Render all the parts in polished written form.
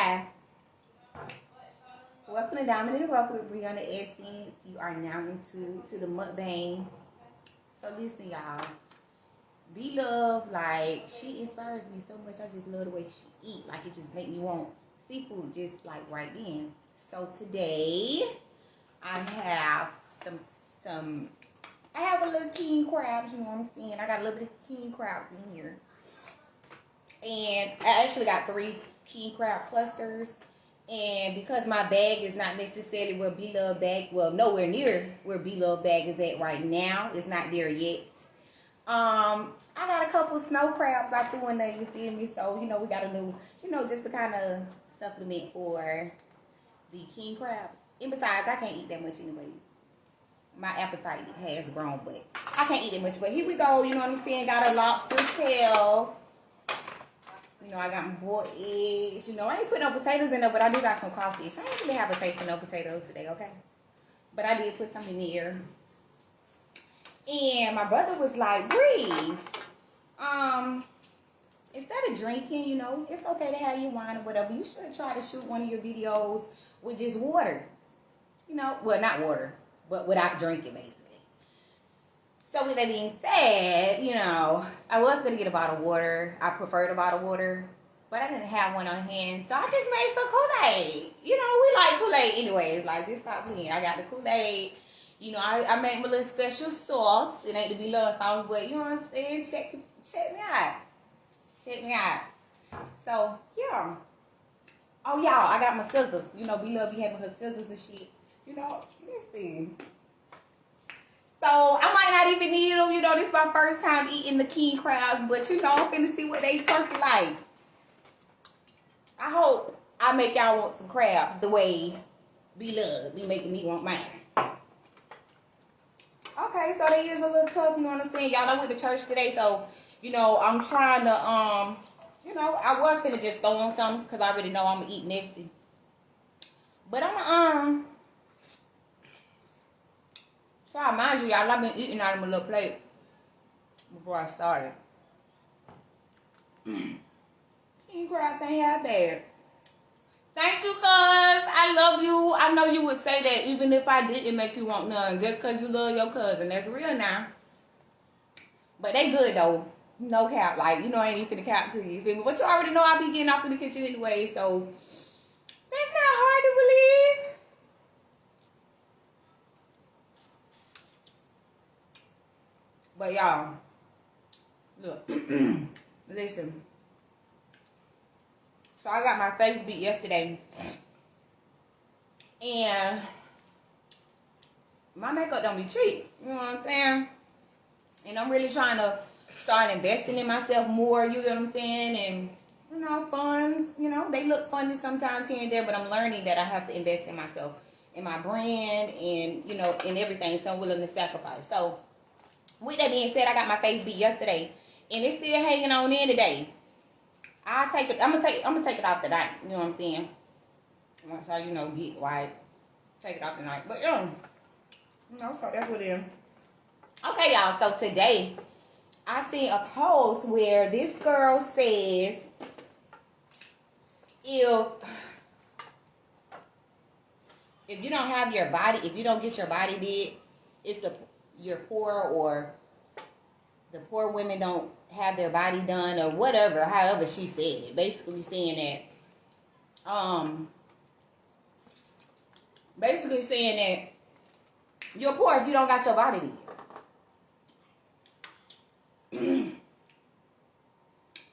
Hi. Welcome to Diamond in the Rough with Brianna Essence. You are now into the mukbang. So listen, y'all. Be Love, like, she inspires me so much. I just love the way she eat. Like, it just make me want seafood just like right then. So today, I have I have a little king crabs, you know what I'm saying? I got a little bit of king crabs in here. And I actually got 3 king crab clusters. And because my bag is not necessarily where B Love bag, well, nowhere near where B Love bag is at right now. It's not there yet. I got a couple snow crabs I threw in there, you feel me? So, we got a new, just to kind of supplement for the king crabs. And besides, I can't eat that much anyway. My appetite has grown, but I can't eat that much. But here we go, you know what I'm saying? Got a lobster tail. I got my boiled eggs. I ain't put no potatoes in there, but I do got some crawfish. I ain't really have a taste for no potatoes today, okay? But I did put some in there. And my brother was like, Bree, instead of drinking, it's okay to have your wine or whatever. You should try to shoot one of your videos with just water. Well, not water, but without drinking, basically. So with that being said, I was going to get a bottle of water. I preferred a bottle of water, but I didn't have one on hand. So I just made some Kool-Aid. We like Kool-Aid anyways. Like, just stop playing. I got the Kool-Aid. I make my little special sauce. It ain't to be love sauce, but you know what I'm saying? Check me out. Check me out. So, yeah. Oh, y'all, I got my scissors. B Love be having her scissors and shit. Listen. So, I might not even need them. This is my first time eating the king crabs. But, I'm finna see what they turkey like. I hope I make y'all want some crabs the way B Love be making me want mine. Okay, so they is a little tough, you know what I'm saying? Y'all, I went to church today, so, I'm trying to, I was finna just throw on something because I already know I'm going to eat messy. But I'm try, mind you, y'all, I've been eating out of my little plate before I started. King crabs ain't half bad. Thank you, cuz. I love you. I know you would say that even if I didn't make you want none. Just because you love your cousin. That's real now. But they good, though. No cap. Like, I ain't even finna cap to you. You feel me? But you already know I be getting off in the kitchen anyway. So, that's not hard to believe. But, y'all. Look. Listen. So I got my face beat yesterday, and my makeup don't be cheap, you know what I'm saying? And I'm really trying to start investing in myself more, you know what I'm saying? And, funds, they look funny sometimes here and there, but I'm learning that I have to invest in myself, in my brand, and, in everything, so I'm willing to sacrifice. So, with that being said, I got my face beat yesterday, and it's still hanging on in today. I'm gonna take it off tonight. You know what I'm saying? Once I, get right, take it off tonight. But so that's what it is. Okay, y'all. So today, I seen a post where this girl says, if you don't have your body, if you don't get your body did, it's you're poor, or the poor women don't have their body done, or whatever, however she said it. Basically saying that you're poor if you don't got your body did.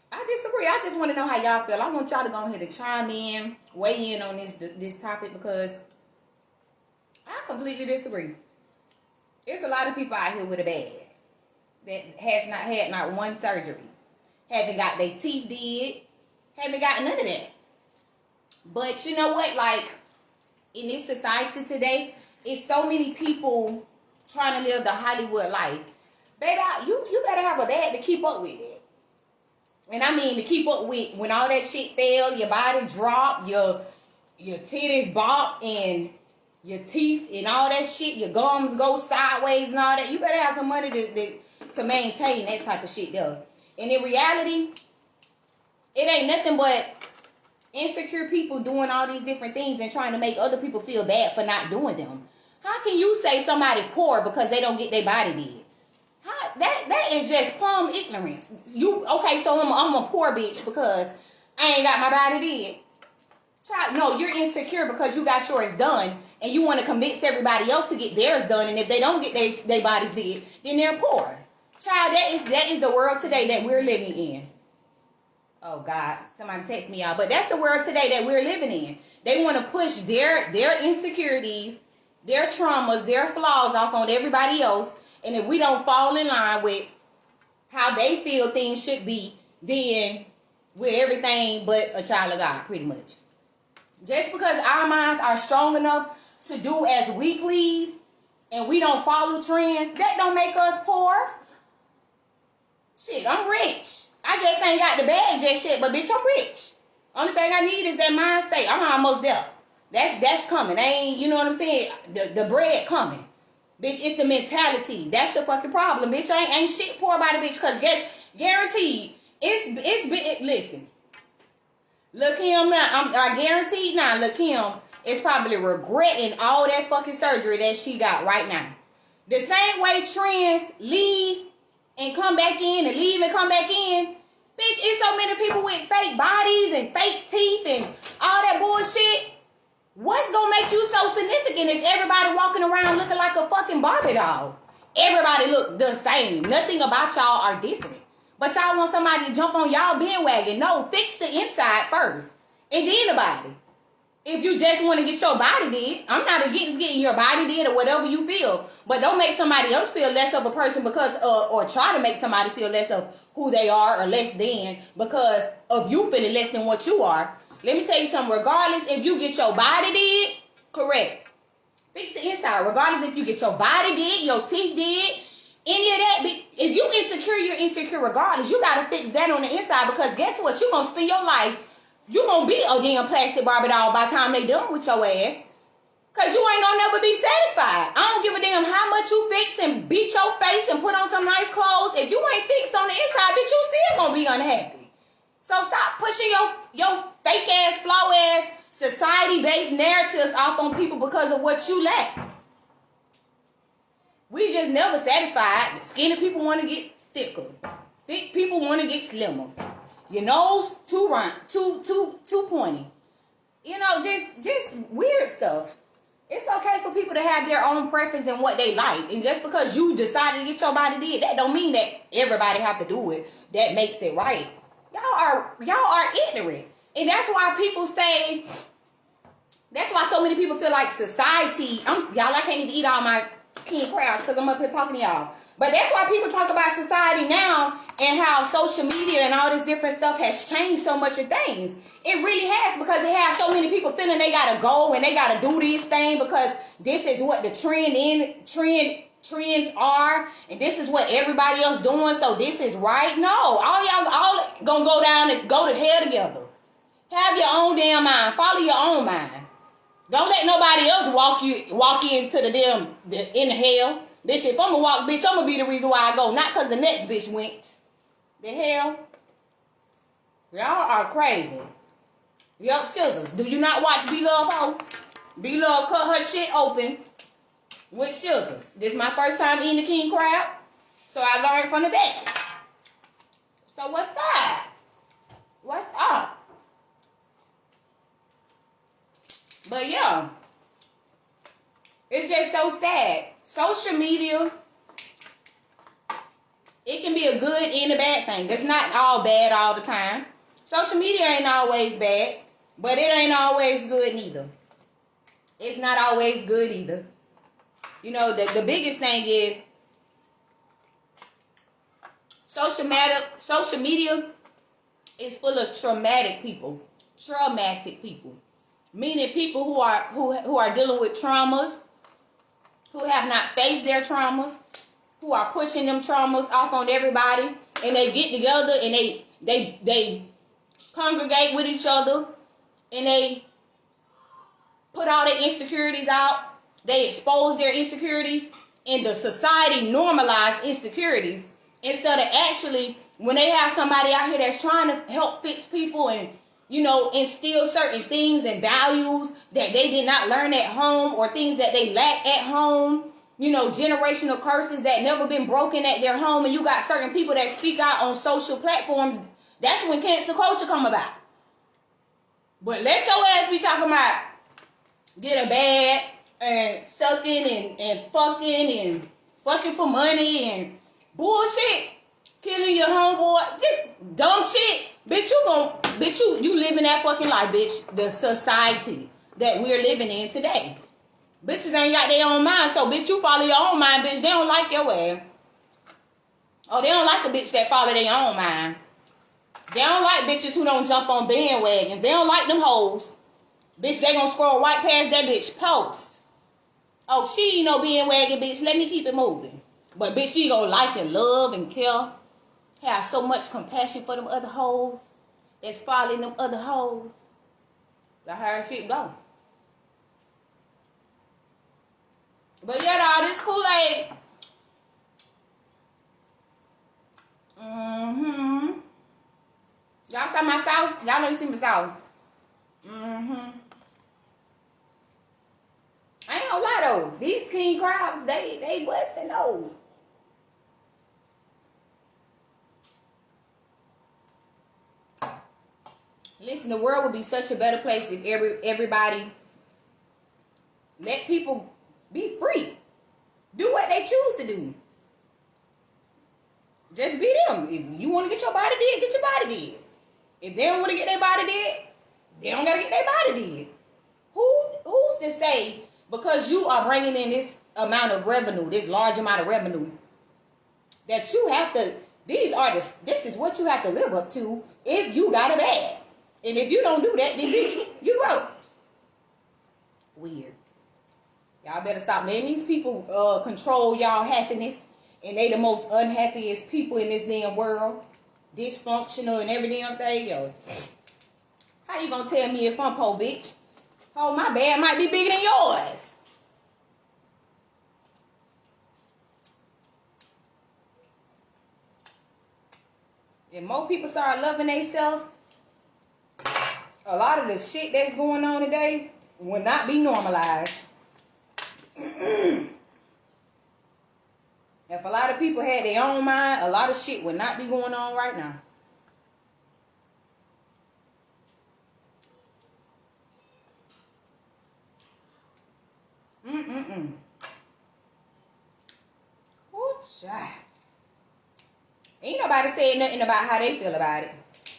I disagree. I just want to know how y'all feel. I want y'all to go ahead and chime in, weigh in on this topic, because I completely disagree. There's a lot of people out here with a bag that has not had not one surgery, haven't got their teeth did, haven't got none of that. But you know what? Like, in this society today, it's so many people trying to live the Hollywood life. Baby, you better have a bag to keep up with it. And I mean to keep up with when all that shit fail, your body drop, your titties bop, and your teeth and all that shit, your gums go sideways and all that. You better have some money to maintain that type of shit though. And in reality, it ain't nothing but Insecure people doing all these different things and trying to make other people feel bad for not doing them. How can you say somebody poor because they don't get their body did? That is just plumb ignorance. Okay, so I'm a poor bitch because I ain't got my body did. Child, no, you're insecure because you got yours done and you want to convince everybody else to get theirs done, and if they don't get their bodies did, then they're poor. Child, that is the world today that we're living in. Oh God, somebody text me out. But that's the world today that we're living in. They want to push their insecurities, their traumas, their flaws off on everybody else. And if we don't fall in line with how they feel things should be, then we're everything but a child of God, pretty much. Just because our minds are strong enough to do as we please and we don't follow trends, that don't make us poor. Shit, I'm rich. I just ain't got the bag just yet, but bitch, I'm rich. Only thing I need is that mind state. I'm almost there. That's coming. You know what I'm saying? The bread coming. Bitch, it's the mentality. That's the fucking problem. Bitch, I ain't shit poor about it, bitch, because guaranteed, listen. Look him now. I guaranteed now, look him is probably regretting all that fucking surgery that she got right now. The same way trends leave and come back in and leave and come back in. Bitch, it's so many people with fake bodies and fake teeth and all that bullshit. What's gonna make you so significant if everybody walking around looking like a fucking Barbie doll? Everybody look the same. Nothing about y'all are different. But y'all want somebody to jump on y'all bandwagon. No, fix the inside first. And then the body. If you just want to get your body did, I'm not against getting your body did or whatever you feel. But don't make somebody else feel less of a person because or try to make somebody feel less of who they are or less than because of you feeling less than what you are. Let me tell you something. Regardless if you get your body did, correct. Fix the inside. Regardless if you get your body did, your teeth did, any of that. If you insecure, you're insecure regardless. You got to fix that on the inside because guess what? You're going to spend your life, you're going to be a damn plastic Barbie doll by the time they done with your ass. Because you ain't going to never be satisfied. I don't give a damn how much you fix and beat your face and put on some nice clothes. If you ain't fixed on the inside, bitch, you still going to be unhappy. So stop pushing your fake ass, flaw ass, society-based narratives off on people because of what you lack. We just never satisfied. Skinny people want to get thicker. Thick people want to get slimmer. Your nose too pointy. You know, just weird stuff. It's okay for people to have their own preference and what they like. And just because you decided to get your body did, that don't mean that everybody have to do it. That makes it right. Y'all are ignorant. And that's why people say, that's why so many people feel like society, I can't even eat all my king crowds because I'm up here talking to y'all. But that's why people talk about society now and how social media and all this different stuff has changed so much of things. It really has because they have so many people feeling they gotta go and they gotta do this thing because this is what the trends are and this is what everybody else doing, so this is right. No, all y'all gonna go down and go to hell together. Have your own damn mind. Follow your own mind. Don't let nobody else walk into in the hell. Bitch, if I'm gonna walk, bitch, I'm gonna be the reason why I go. Not because the next bitch went. The hell? Y'all are crazy. Yup, scissors. Do you not watch B-Love Ho? B-Love cut her shit open with scissors. This is my first time eating the king crab. So I learned from the best. So what's that? What's up? But yeah, it's just so sad. Social media, it can be a good and a bad thing. It's not all bad all the time. Social media ain't always bad, but it ain't always good neither. It's not always good either. You know, the biggest thing is social media is full of traumatic people. Meaning people who are dealing with traumas, who have not faced their traumas, who are pushing them traumas off on everybody, and they get together and they congregate with each other, and they put all their insecurities out. They expose their insecurities, and the society normalize insecurities instead of actually when they have somebody out here that's trying to help fix people and you know, instill certain things and values that they did not learn at home, or things that they lack at home. You know, generational curses that never been broken at their home, and you got certain people that speak out on social platforms. That's when cancel culture come about. But let your ass be talking about get a bag and sucking and fucking for money and bullshit, killing your homeboy, just dumb shit. Bitch, you living that fucking life, bitch. The society that we're living in today. Bitches ain't got their own mind, so bitch, you follow your own mind, bitch. They don't like your ass. Oh, they don't like a bitch that follow their own mind. They don't like bitches who don't jump on bandwagons. They don't like them hoes. Bitch, they gonna scroll right past that bitch post. Oh, she ain't no bandwagon, bitch. Let me keep it moving. But bitch, she gonna like and love and care. Have so much compassion for them other hoes that's following them other hoes. That's how shit go. But yeah, dawg, this Kool-Aid. Y'all saw my sauce? Y'all know you see my sauce. I ain't gonna lie though. These king crabs, they bustin' though. Listen, the world would be such a better place if everybody let people be free. Do what they choose to do. Just be them. If you want to get your body did, get your body did. If they don't want to get their body did, they don't gotta get their body did. Who's to say because you are bringing in this amount of revenue, this large amount of revenue, that you have to? This is what you have to live up to if you got a bag. And if you don't do that, then bitch, you broke. Weird. Y'all better stop letting these people control y'all happiness. And they the most unhappiest people in this damn world. Dysfunctional and every damn thing. Yo. How you gonna tell me if I'm poor, bitch? Oh, my bag might be bigger than yours. If more people start loving themselves, a lot of the shit that's going on today will not be normalized. If a lot of people had their own mind, a lot of shit would not be going on right now. Oh, child. Ain't nobody said nothing about how they feel about it.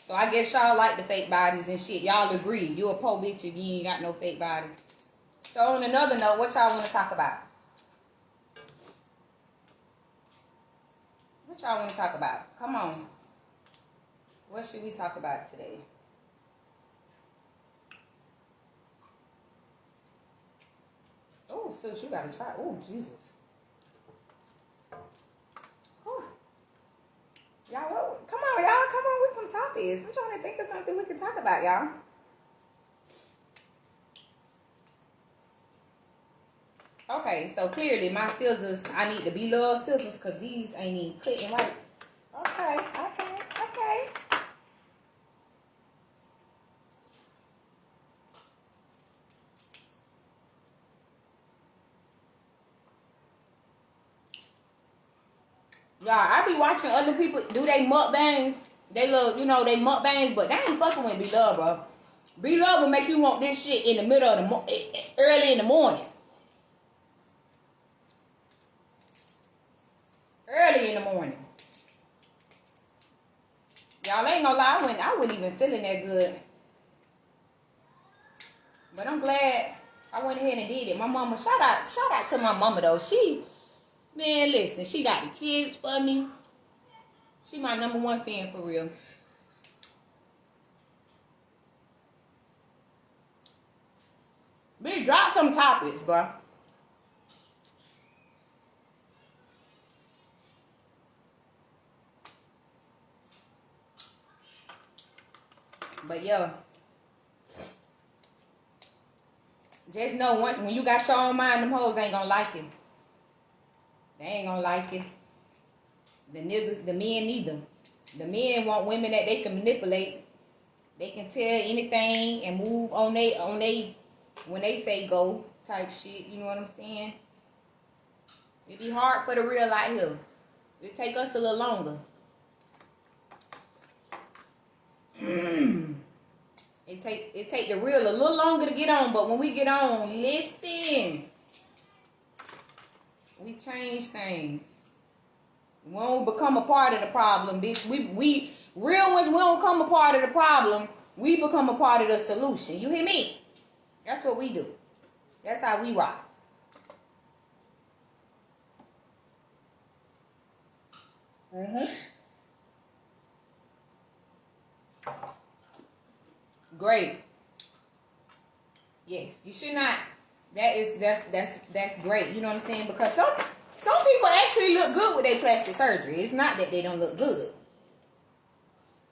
So I guess y'all like the fake bodies and shit. Y'all agree. You a poor bitch if you ain't got no fake body. So on another note, what y'all want to talk about? What y'all want to talk about? Come on. What should we talk about today? Oh, sis, you gotta try. Oh, Jesus. Whew. Y'all, come on, y'all. Come on with some topics. I'm trying to think of something we can talk about, y'all. Okay, so clearly my scissors, I need to be love scissors because these ain't even cutting right. Okay. Y'all, I be watching other people do they mukbangs. They look, you know, they mukbangs, but they ain't fucking with Be Love, bro. Be Love will make you want this shit in the middle of the early in the morning. Early in the morning. Y'all ain't gonna lie, I wasn't even feeling that good. But I'm glad I went ahead and did it. My mama, shout out to my mama though. Man, listen, she got the kids for me. She my number one fan for real. Bitch, drop some topics, bro. But yeah, just know once when you got your own mind, them hoes ain't gonna like it. They ain't gonna like it. The niggas, the men need them. The men want women that they can manipulate. They can tell anything and move on they when they say go type shit. You know what I'm saying? It be hard for the real light here. It take us a little longer. It take the real a little longer to get on, but when we get on, listen, we change things. We won't become a part of the problem, bitch. We real ones, we don't become a part of the problem. We become a part of the solution. You hear me? That's what we do. That's how we rock. Great. Yes, you should not. That's great. You know what I'm saying? Because some people actually look good with their plastic surgery. It's not that they don't look good.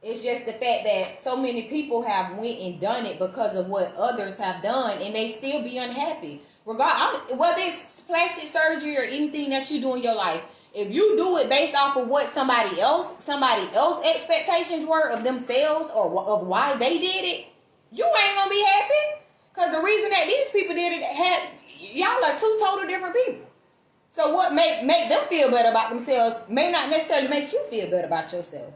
It's just the fact that so many people have went and done it because of what others have done, and they still be unhappy. Whether it's plastic surgery or anything that you do in your life, if you do it based off of what somebody else expectations were of themselves or of why they did it, you ain't gonna be happy. Because the reason that these people did it, y'all are two total different people. So what make them feel better about themselves may not necessarily make you feel better about yourself.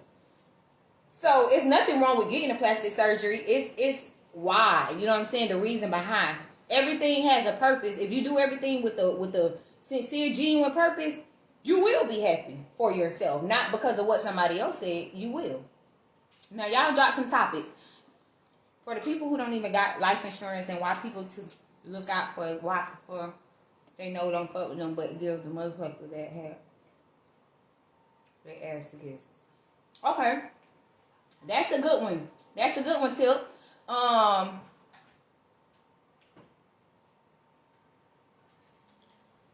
So it's nothing wrong with getting a plastic surgery. It's why, you know what I'm saying, the reason behind. Everything has a purpose. If you do everything with the sincere, genuine purpose, you will be happy for yourself. Not because of what somebody else said, you will. Now y'all drop some topics. For the people who don't even got life insurance and why people to look out for they know don't fuck with them, but give the motherfucker that have they ass to kiss. Okay. That's a good one. That's a good one, Tip.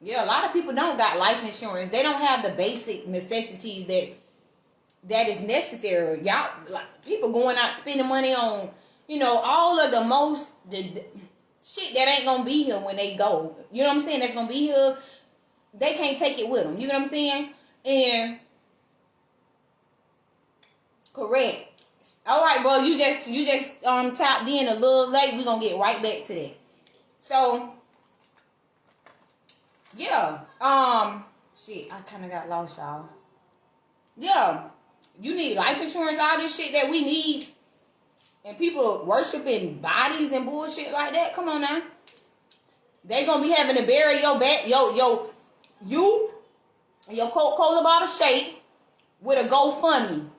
Yeah, a lot of people don't got life insurance. They don't have the basic necessities that is necessary. Y'all, like, people going out spending money on, you know, all of the shit that ain't gonna be here when they go. You know what I'm saying? That's gonna be here. They can't take it with them. You know what I'm saying? And correct. All right, bro. You just tapped in a little late. We gonna get right back to that. So yeah. Shit. I kind of got lost, y'all. Yeah. You need life insurance. All this shit that we need. And people worshiping bodies and bullshit like that. Come on now. They gonna be having to bury your back, your Coca-Cola bottle shape with a GoFundMe.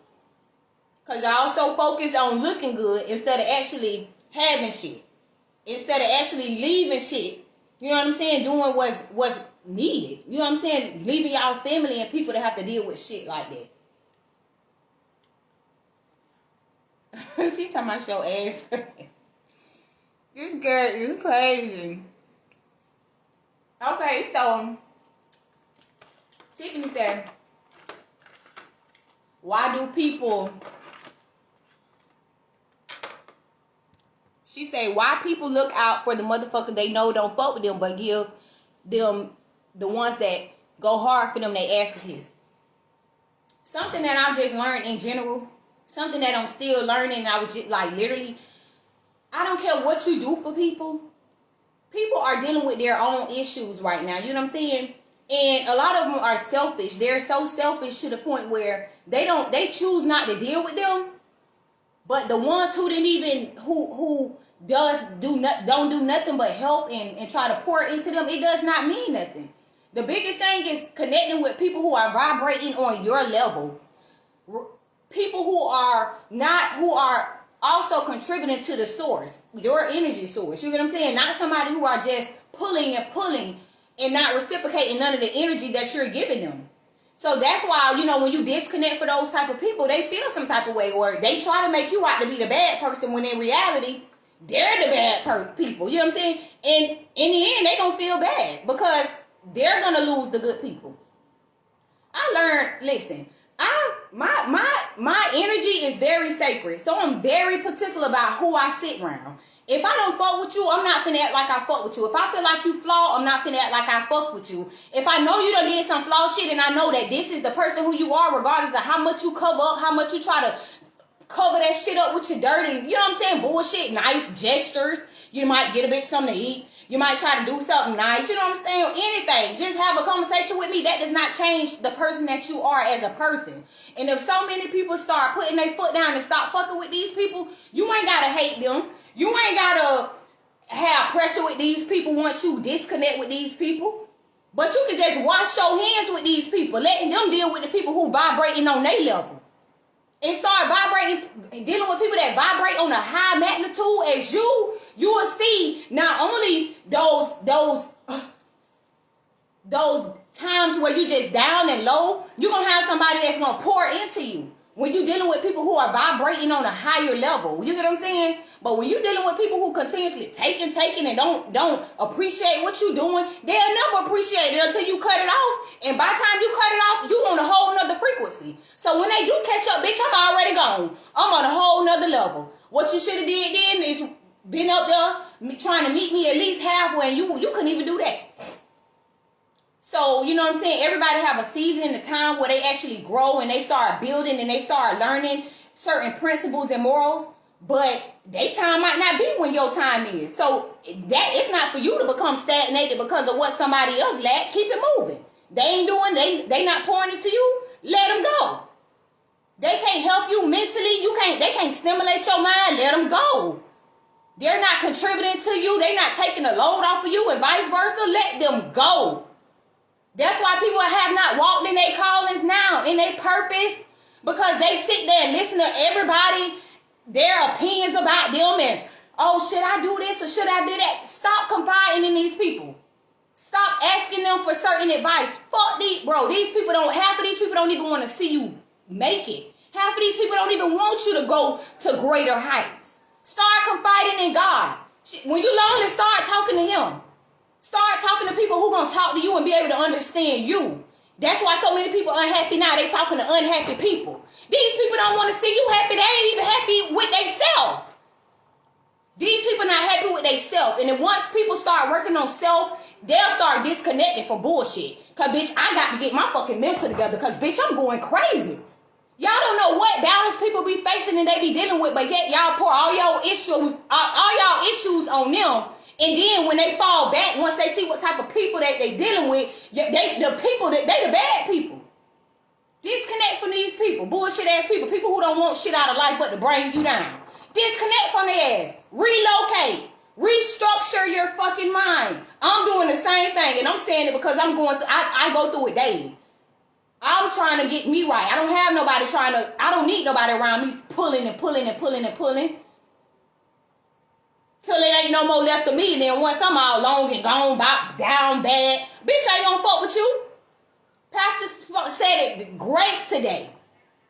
Cause y'all so focused on looking good instead of actually having shit. Instead of actually leaving shit. You know what I'm saying? Doing what's needed. You know what I'm saying? Leaving y'all family and people to have to deal with shit like that. She talking about your ass. This girl is crazy. Okay, so Tiffany said, why do people... She said, why people look out for the motherfucker they know don't fuck with them, but give them the ones that go hard for them they ass to kiss. Something that I just learned in general, something that I'm still learning, I was just like literally, I don't care what you do for people. People are dealing with their own issues right now. You know what I'm saying? And a lot of them are selfish. They're so selfish to the point where they choose not to deal with them. But the ones who didn't even, who don't do nothing but help and try to pour into them, it does not mean nothing. The biggest thing is connecting with people who are vibrating on your level. People who are also contributing to the source, your energy source. You get what I'm saying? Not somebody who are just pulling and not reciprocating none of the energy that you're giving them. So that's why, you know, when you disconnect for those type of people, they feel some type of way, or they try to make you out to be the bad person when in reality, they're the bad people. You know what I'm saying? And in the end, they gonna feel bad because they're gonna lose the good people. I learned, listen, my energy is very sacred, so I'm very particular about who I sit around. If I don't fuck with you, I'm not finna act like I fuck with you. If I feel like you flawed, I'm not finna act like I fuck with you. If I know you done did some flawed shit and I know that this is the person who you are, regardless of how much you cover up, how much you try to cover that shit up with your dirt and, you know what I'm saying, bullshit, nice gestures. You might get a bitch something to eat. You might try to do something nice. You know what I'm saying? Or anything. Just have a conversation with me. That does not change the person that you are as a person. And if so many people start putting their foot down and stop fucking with these people, you ain't got to hate them. You ain't got to have pressure with these people once you disconnect with these people. But you can just wash your hands with these people. Letting them deal with the people who vibrating on their level. And start vibrating, dealing with people that vibrate on a high magnitude as you will see not only those times where you just down and low, you're going to have somebody that's going to pour into you. When you're dealing with people who are vibrating on a higher level, you get what I'm saying? But when you're dealing with people who continuously taking and don't appreciate what you're doing, they'll never appreciate it until you cut it off. And by the time you cut it off, you on a whole nother frequency. So when they do catch up, bitch, I'm already gone. I'm on a whole nother level. What you should have did then is been up there trying to meet me at least halfway, and you couldn't even do that. So, you know what I'm saying? Everybody have a season and a time where they actually grow and they start building and they start learning certain principles and morals. But their time might not be when your time is. So that it's not for you to become stagnated because of what somebody else lacked. Keep it moving. They ain't doing, they not pouring into you. Let them go. They can't help you mentally. They can't stimulate your mind. Let them go. They're not contributing to you. They're not taking a load off of you and vice versa. Let them go. That's why people have not walked in their callings now, in their purpose, because they sit there and listen to everybody, their opinions about them, and, oh, should I do this or should I do that? Stop confiding in these people. Stop asking them for certain advice. Fuck these, bro. Half of these people don't even want to see you make it. Half of these people don't even want you to go to greater heights. Start confiding in God. When you lonely, start talking to Him. Start talking to people who gonna talk to you and be able to understand you. That's why so many people unhappy now. They talking to unhappy people. These people don't want to see you happy. They ain't even happy with themselves. These people not happy with themselves. And then once people start working on self, they'll start disconnecting from bullshit. Cause bitch, I got to get my fucking mental together. Cause bitch, I'm going crazy. Y'all don't know what balance people be facing and they be dealing with, but yet y'all pour all y'all issues on them. And then when they fall back, once they see what type of people that they dealing with, they the bad people. Disconnect from these people, bullshit ass people who don't want shit out of life but to bring you down. Disconnect from their ass. Relocate. Restructure your fucking mind. I'm doing the same thing, and I'm saying it because I go through it daily. I'm trying to get me right. I don't need nobody around me pulling. Till it ain't no more left of me. And then once I'm all long and gone, down bad, bitch ain't gonna fuck with you. Pastor said it great today.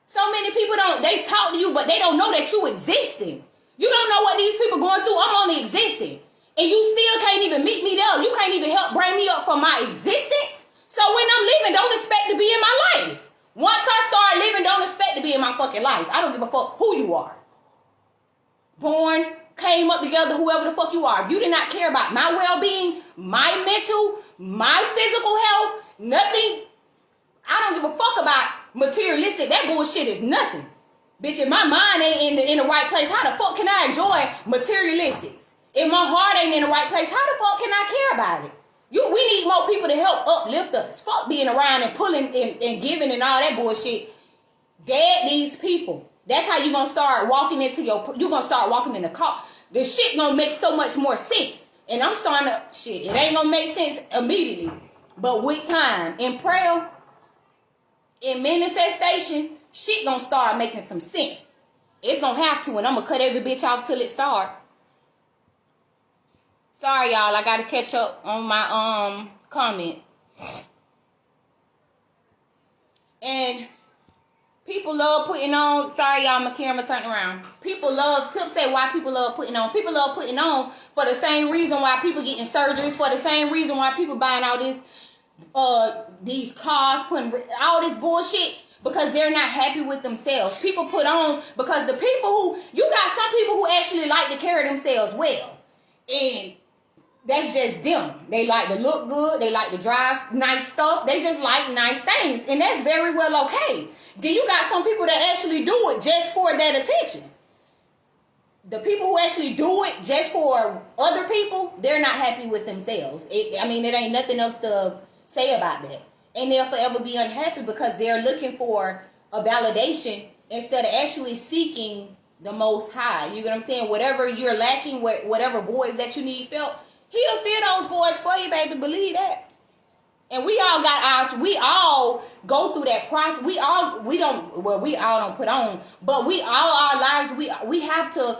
So many people they talk to you, but they don't know that you existing. You don't know what these people going through. I'm only existing. And you still can't even meet me there. You can't even help bring me up from my existence. So when I'm leaving, don't expect to be in my life. Once I start living, don't expect to be in my fucking life. I don't give a fuck who you are. Born, came up together, whoever the fuck you are. If you did not care about my well-being, my mental, my physical health, nothing, I don't give a fuck about materialistic. That bullshit is nothing. Bitch, if my mind ain't in the right place, how the fuck can I enjoy materialistics? If my heart ain't in the right place, how the fuck can I care about it? We need more people to help uplift us. Fuck being around and pulling and giving and all that bullshit. Dead these people. That's how you gonna start walking into you gonna start walking in the car. The shit gonna make so much more sense. And I'm starting to, it ain't gonna make sense immediately. But with time, in prayer, in manifestation, shit gonna start making some sense. It's gonna have to, and I'm gonna cut every bitch off till it start. Sorry, y'all, I gotta catch up on my comments. And people love putting on. Sorry, y'all, my camera turned around. People love, Tip say why people love putting on. People love putting on for the same reason why people getting surgeries, for the same reason why people buying all this, these cars, putting all this bullshit, because they're not happy with themselves. People put on because the people you got some people who actually like to carry themselves well. And That's just them. They like to look good. They like to drive nice stuff. They just like nice things. And that's very well okay. Then you got some people that actually do it just for that attention. The people who actually do it just for other people, they're not happy with themselves. It ain't nothing else to say about that. And they'll forever be unhappy because they're looking for a validation instead of actually seeking the Most High. You get what I'm saying? Whatever you're lacking, whatever voids that you need filled, He'll fill those voids for you, baby. Believe that. And we all go through that process. We all don't put on, but all our lives, we have to,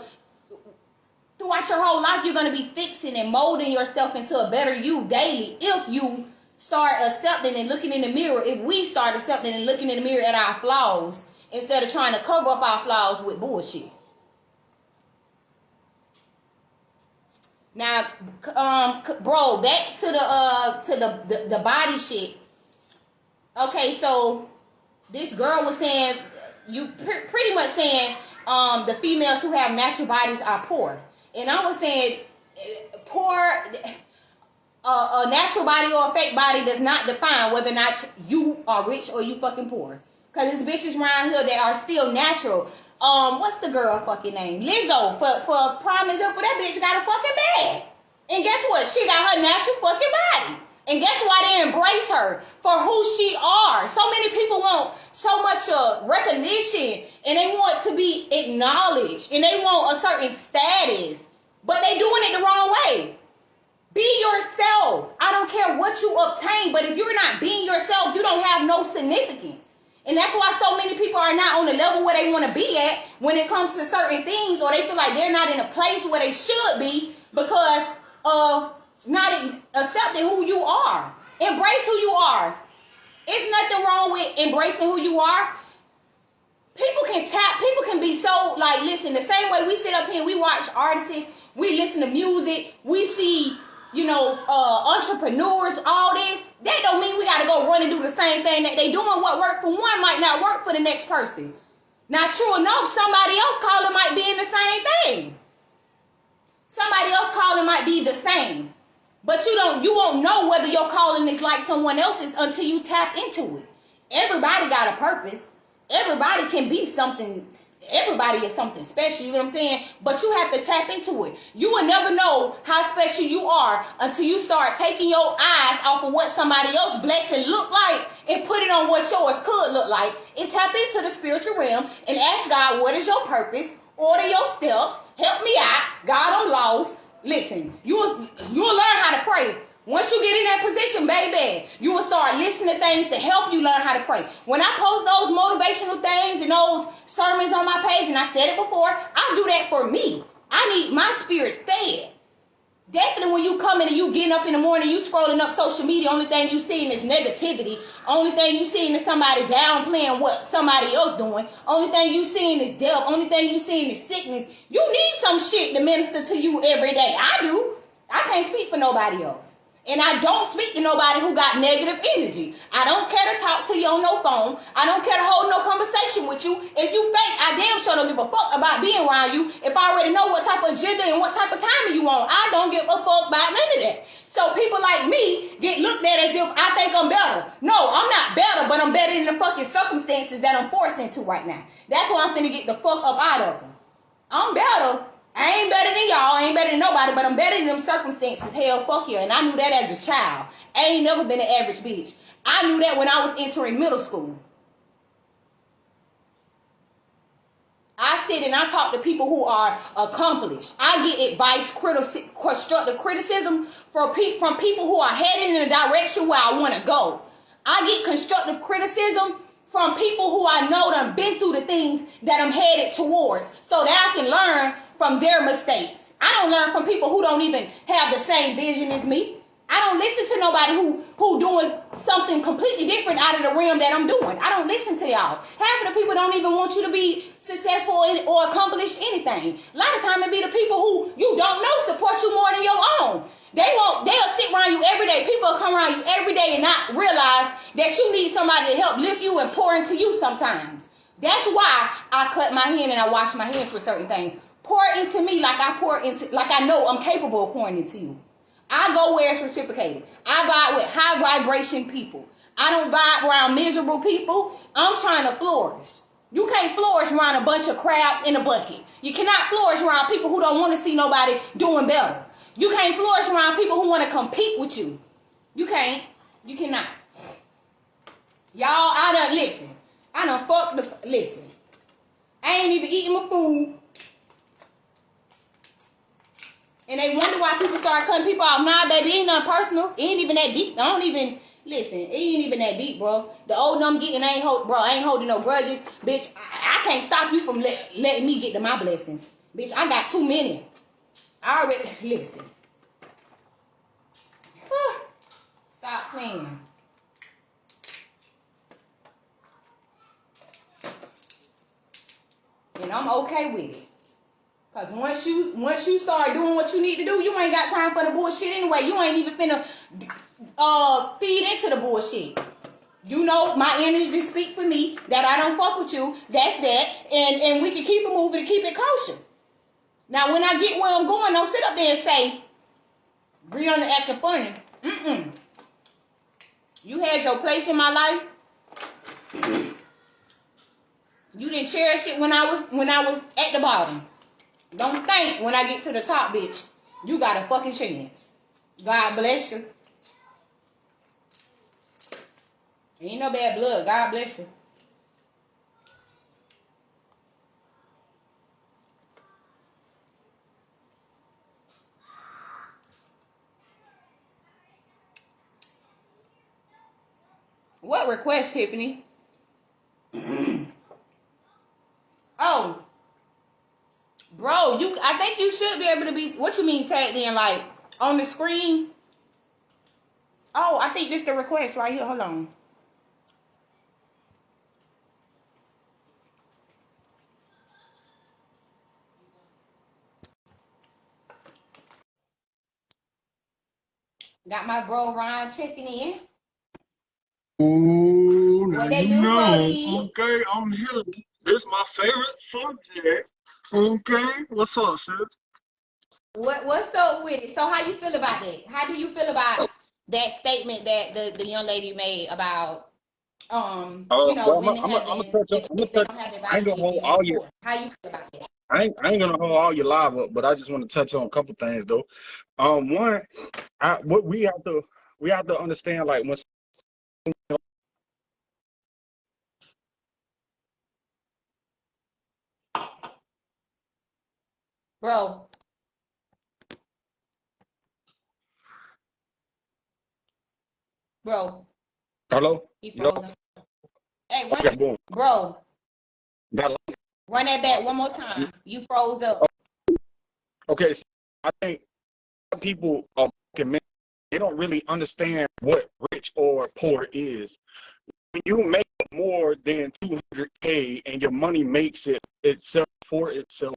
throughout your whole life, you're going to be fixing and molding yourself into a better you daily. If you start accepting and looking in the mirror, if we start accepting and looking in the mirror at our flaws, instead of trying to cover up our flaws with bullshit. Now, bro, back to the body shit. Okay, so this girl was saying, pretty much saying, the females who have natural bodies are poor, and I was saying, poor, a natural body or a fake body does not define whether or not you are rich or you fucking poor. Cause there's bitches around here that are still natural. What's the girl fucking name? Lizzo, for prime example, that bitch got a fucking bag. And guess what? She got her natural fucking body. And guess why they embrace her for who she are? So many people want so much recognition, and they want to be acknowledged, and they want a certain status, but they doing it the wrong way. Be yourself. I don't care what you obtain, but if you're not being yourself, you don't have no significance. And that's why so many people are not on the level where they want to be at when it comes to certain things, or they feel like they're not in a place where they should be because of not accepting who you are. Embrace who you are. It's nothing wrong with embracing who you are. People can be so, like, listen, the same way we sit up here, we watch artists, we listen to music, we see, entrepreneurs, all this. That don't mean we got to go run and do the same thing that they doing. What worked for one might not work for the next person. Now, true enough, somebody else calling might be in the same thing. Somebody else calling might be the same. But you won't know whether your calling is like someone else's until you tap into it. Everybody got a purpose. Everybody can be something. Everybody is something special. You know what I'm saying? But you have to tap into it. You will never know how special you are until you start taking your eyes off of what somebody else's blessing look like and put it on what yours could look like, and tap into the spiritual realm and ask God, what is your purpose? Order your steps. Help me out. God, I'm lost. Listen, you'll learn how to pray. Once you get in that position, baby, you will start listening to things to help you learn how to pray. When I post those motivational things and those sermons on my page, and I said it before, I do that for me. I need my spirit fed. Definitely when you come in and you getting up in the morning, you scrolling up social media, only thing you seeing is negativity. Only thing you seeing is somebody downplaying what somebody else doing. Only thing you seeing is death. Only thing you seeing is sickness. You need some shit to minister to you every day. I do. I can't speak for nobody else. And I don't speak to nobody who got negative energy. I don't care to talk to you on no phone. I don't care to hold no conversation with you. If you fake, I damn sure don't give a fuck about being around you. If I already know what type of agenda and what type of timing you want, I don't give a fuck about none of that. So people like me get looked at as if I think I'm better. No, I'm not better, but I'm better than the fucking circumstances that I'm forced into right now. That's why I'm finna get the fuck up out of them. I'm better. I ain't better than y'all. I ain't better than nobody, but I'm better than them circumstances. Hell, fuck you. And I knew that as a child. I ain't never been an average bitch. I knew that when I was entering middle school. I sit and I talk to people who are accomplished. I get advice, constructive criticism from people who are heading in the direction where I want to go. I get constructive criticism from people who I know done been through the things that I'm headed towards, so that I can learn from their mistakes. I don't learn from people who don't even have the same vision as me. I don't listen to nobody who doing something completely different out of the realm that I'm doing. I don't listen to y'all. Half of the people don't even want you to be successful or accomplish anything. A lot of time it be the people who you don't know support you more than your own. They'll sit around you every day. People will come around you every day and not realize that you need somebody to help lift you and pour into you sometimes. That's why I cut my hand and I wash my hands for certain things. Pour into me like I know I'm capable of pouring into you. I go where it's reciprocated. I vibe with high vibration people. I don't vibe around miserable people. I'm trying to flourish. You can't flourish around a bunch of crabs in a bucket. You cannot flourish around people who don't want to see nobody doing better. You can't flourish around people who want to compete with you. You can't. You cannot. Y'all, listen. I done fucked listen. I ain't even eating my food. And they wonder why people start cutting people off. Nah, baby, it ain't nothing personal. It ain't even that deep. I don't even, listen, it ain't even that deep, bro. The older I'm getting, I ain't holding no grudges. Bitch, I can't stop you from letting me get to my blessings. Bitch, I got too many. I already, listen. Stop playing. And I'm okay with it. Cause once you start doing what you need to do, you ain't got time for the bullshit anyway. You ain't even finna feed into the bullshit. You know my energy speak for me that I don't fuck with you. That's that. And we can keep it moving and keep it kosher. Now when I get where I'm going, don't sit up there and say, Brianna acting funny. You had your place in my life. You didn't cherish it when I was at the bottom. Don't think when I get to the top, bitch, you got a fucking chance. God bless you. Ain't no bad blood. God bless you. What request, Tiffany? Oh, bro, I think you should be able to be. What you mean tagged in? Like on the screen? Oh, I think this the request right here. Hold on. Got my bro Ron checking in. Ooh, now What they you do, know. Brody? Okay, I'm here. This my favorite subject. Okay, what's up, sis? What's up with it? So how you feel about that? How do you feel about that statement that the young lady made about Well, women I'm gonna having, touch on. I'm gonna if they touch. don't have their I body, ain't gonna hold being all made you. poor? How you feel about that? I ain't gonna hold all your live up, but I just want to touch on a couple things though. One, what we have to understand like when Bro, bro, hello, he no, frozen. Hey, okay, boom. bro, That run that back one more time. You froze up. okay. So I think people they don't really understand what rich or poor is. When you make more than 200K and your money makes it itself for itself,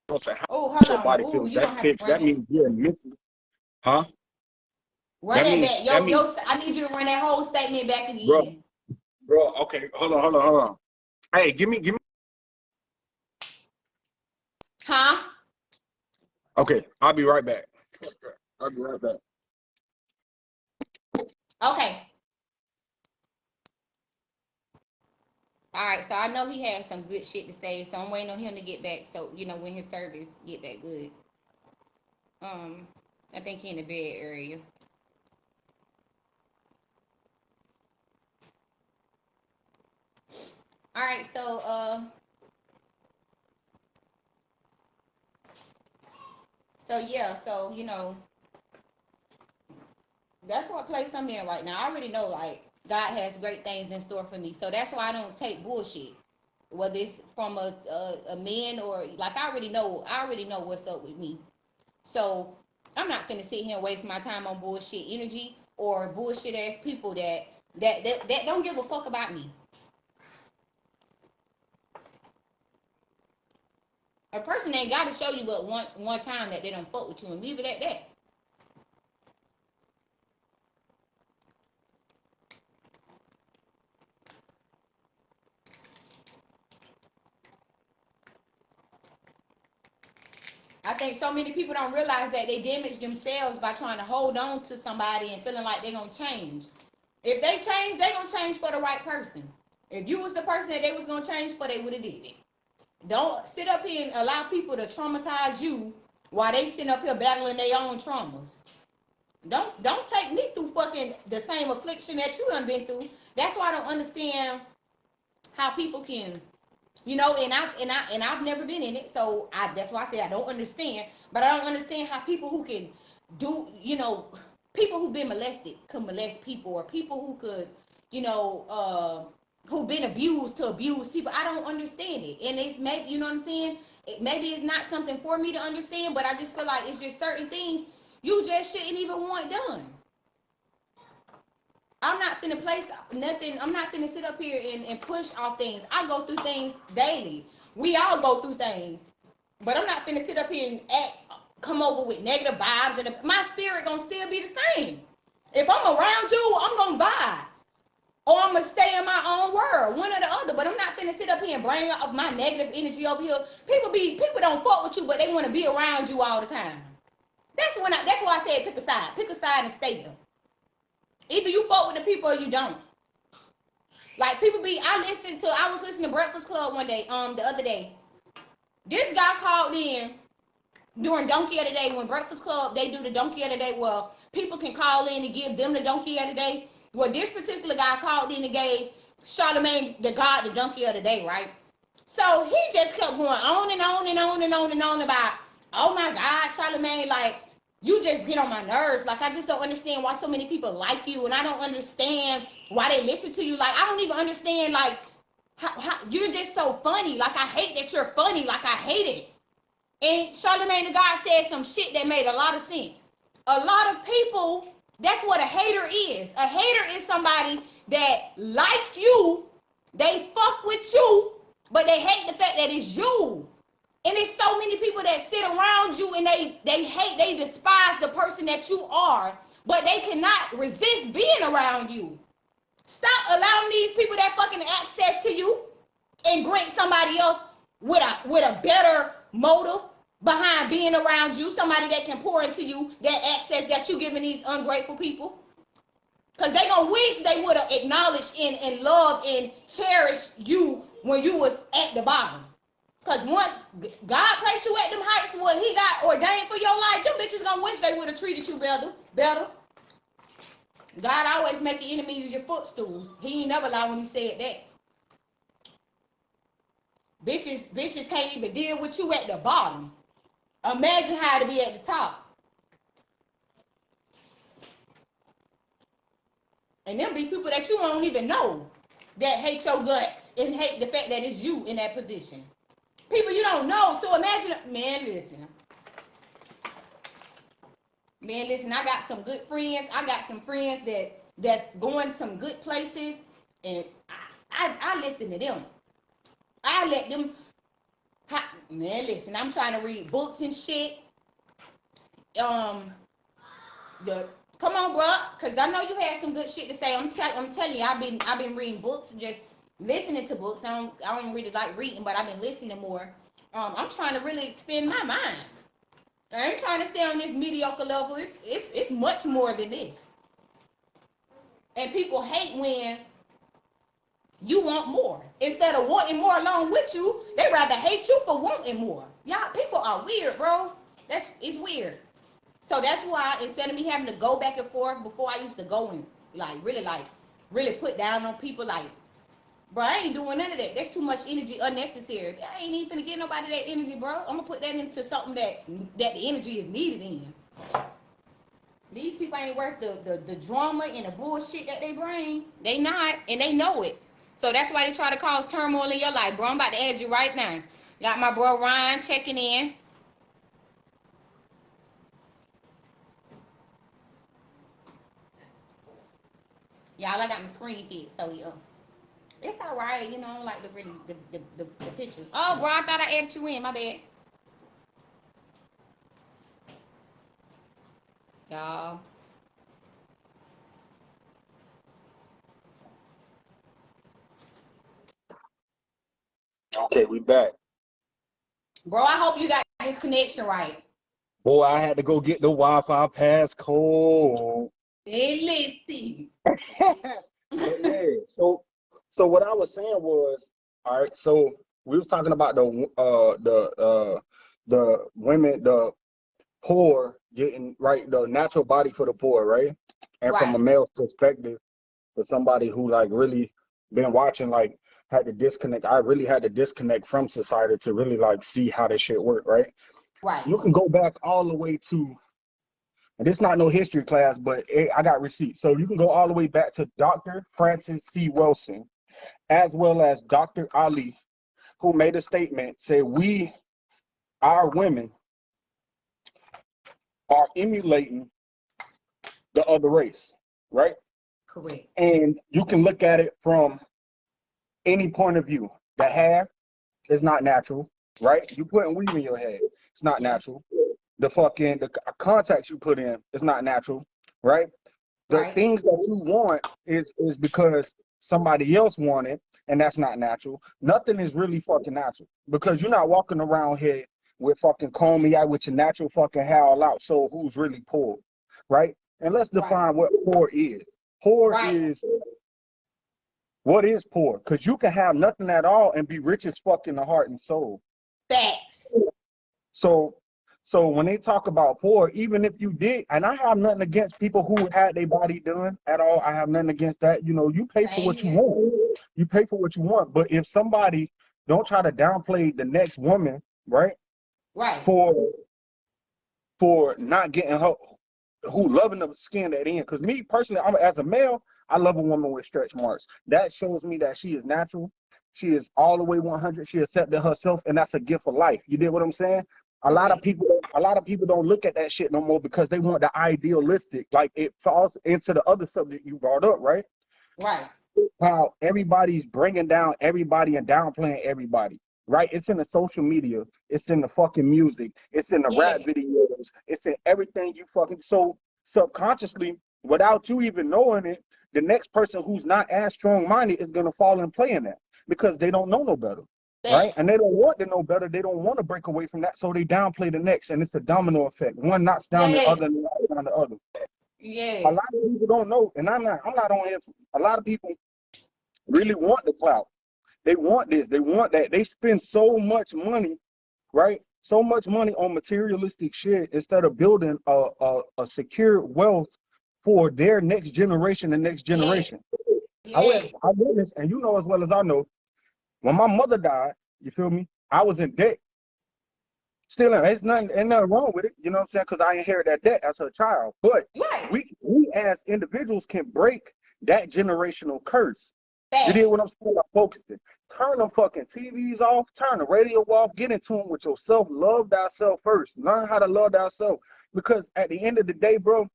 how Oh, hold your on. body Oh, feels. you That gonna have to fix. run That that. means you're mentally, huh? Run That that means back. that means, I need you to run that whole statement back bro, again. bro. Okay, hold on. Hey, give me. Huh? Okay, I'll be right back. I'll be right back. Okay. All right. So I know he has some good shit to say. So I'm waiting on him to get back. So when his service get back good. Um, I think he in the bed area. All right. So yeah. So that's what place I'm in right now. I already know like God has great things in store for me. So that's why I don't take bullshit. Whether it's from a man or like I already know what's up with me. So I'm not finna sit here and waste my time on bullshit energy or bullshit ass people that don't give a fuck about me. A person ain't gotta show you but one time that they don't fuck with you and leave it at that. I think so many people don't realize that they damage themselves by trying to hold on to somebody and feeling like they're gonna change. If they change, they gonna change for the right person. If you was the person that they was gonna change for, they would have did it. Don't sit up here and allow people to traumatize you while they sitting up here battling their own traumas. Don't take me through fucking the same affliction that you done been through. That's why I don't understand how people can, I've never been in it, so that's why I say I don't understand. But I don't understand how people who can do, people who've been molested can molest people, or people who could, who've been abused to abuse people. I don't understand it, and it's maybe, you know what I'm saying. Maybe it's not something for me to understand, but I just feel like it's just certain things you just shouldn't even want done. I'm not finna place nothing. I'm not finna sit up here and push off things. I go through things daily. We all go through things. But I'm not finna sit up here and come over with negative vibes. And my spirit gonna still be the same. If I'm around you, I'm gonna vibe. Or I'm gonna stay in my own world, one or the other. But I'm not finna sit up here and bring up my negative energy over here. People don't fuck with you, but they want to be around you all the time. That's why I said pick a side. Pick a side and stay there. Either you fuck with the people or you don't. Like I was listening to Breakfast Club one day, the other day. This guy called in during Donkey of the Day, when Breakfast Club, they do the Donkey of the Day. Well, people can call in and give them the Donkey of the Day. Well, this particular guy called in and gave Charlamagne the God the Donkey of the Day, right? So he just kept going on and on and on and on and on about, oh my God, Charlamagne, like, you just get on my nerves. Like, I just don't understand why so many people like you, and I don't understand why they listen to you. Like, I don't even understand, like, how you're just so funny. Like, I hate that you're funny. Like, I hate it. And Charlamagne the God said some shit that made a lot of sense. A lot of people, that's what a hater is. A hater is somebody that like you, they fuck with you, but they hate the fact that it's you. And it's so many people that sit around you and they despise the person that you are, but they cannot resist being around you. Stop allowing these people that fucking access to you and bring somebody else with a better motive behind being around you, somebody that can pour into you that access that you giving these ungrateful people. Because they gonna wish they would have acknowledged and loved and cherished you when you was at the bottom. Because once God placed you at them heights, what he got ordained for your life, them bitches gonna wish they would have treated you better. God always make your enemies your footstools. He ain't never lie when he said that. Bitches can't even deal with you at the bottom. Imagine how to be at the top. And them be people that you don't even know that hate your guts and hate the fact that it's you in that position. People you don't know. So imagine, man, listen, I got some good friends. I got some friends that's going some good places, and I listen to them. I let them. Man, listen, I'm trying to read books and shit. Come on, bro, because I know you had some good shit to say. I'm telling you, I've been reading books, just listening to books. I don't really like reading, but I've been listening more. I'm trying to really expand my mind. I ain't trying to stay on this mediocre level. It's much more than this. And people hate when you want more. Instead of wanting more along with you, they rather hate you for wanting more. Y'all, people are weird, bro. It's weird. So that's why instead of me having to go back and forth, before I used to go and really put down on people, like, bro, I ain't doing none of that. That's too much energy unnecessary. I ain't even finna get nobody that energy, bro. I'm gonna put that into something that the energy is needed in. These people ain't worth the drama and the bullshit that they bring. They not, and they know it. So that's why they try to cause turmoil in your life, bro. I'm about to add you right now. Got my bro Ryan checking in. Y'all, I got my screen fixed, so yeah. It's all right, I don't like the pictures. Oh, bro, I thought I added you in. My bad. Y'all. Okay, we back. Bro, I hope you got this connection right. Boy, I had to go get the Wi-Fi passcode. Hey, listen. But yeah, so what I was saying was, all right, so we was talking about the women, the poor getting right, the natural body for the poor, right? And from a Right, male perspective, for somebody who like really been watching, like had to disconnect. I really had to disconnect from society to really like see how this shit work, right? right, You can go back all the way to, and this not no history class, but I got receipts. So you can go all the way back to Dr. Francis C. Wilson, as well as Dr. Ali, who made a statement, said our women are emulating the other race, right? correct. And you can look at it from any point of view. The hair is not natural, right? You putting weave in your head, it's not Yeah, natural. The contacts you put in, it's not natural, right? The right, things that you want is because somebody else wanted, and that's not natural. Nothing is really fucking natural because you're not walking around here with fucking comb me out with your natural fucking hair all out. So who's really poor, right? And let's right, define what poor is. Poor right. is what is poor? Because you can have nothing at all and be rich as fuck in the heart and soul. Facts. So, so when they talk about poor, even if you did, and I have nothing against people who had their body done at all. I have nothing against that. You know, you pay for Same what you here. want. You pay for what you want. But if somebody don't try to downplay the next woman, right, Right. for not getting her who loving the skin that in. Because me personally, I'm as a male, I love a woman with stretch marks. That shows me that she is natural. She is all the way 100. She accepted herself, and that's a gift of life. You did what I'm saying? Correct. A lot of people don't look at that shit no more because they want the idealistic. Like it falls into the other subject you brought up, right? Right. How everybody's bringing down everybody and downplaying everybody, right? It's in the social media, it's in the fucking music, it's in the rap Yes. videos, it's in everything you fucking. So subconsciously, without you even knowing it, the next person who's not as strong-minded is gonna fall and play in that because they don't know no better, right? Facts. And they don't want to know better. They don't want to break away from that, so they downplay the next, and it's a domino effect. One knocks down the Yes. other, and knocks down the other. A Yes. lot of people don't know, and I'm not on here. A lot of people really want the clout. They want this. They want that. They spend so much money, right? So much money on materialistic shit instead of building a secure wealth for their next generation and next Yes. generation. Yes. I witnessed, and you know as well as I know, when my mother died, you feel me? I was in debt. Still, ain't nothing wrong with it. You know what I'm saying? Because I inherited that debt as a child. But Right. we as individuals can break that generational curse. You did Facts. what I'm saying? I focused it. Turn them fucking TVs off. Turn the radio off. Get into them with yourself. Love thyself first. Learn how to love thyself. Because at the end of the day, bro,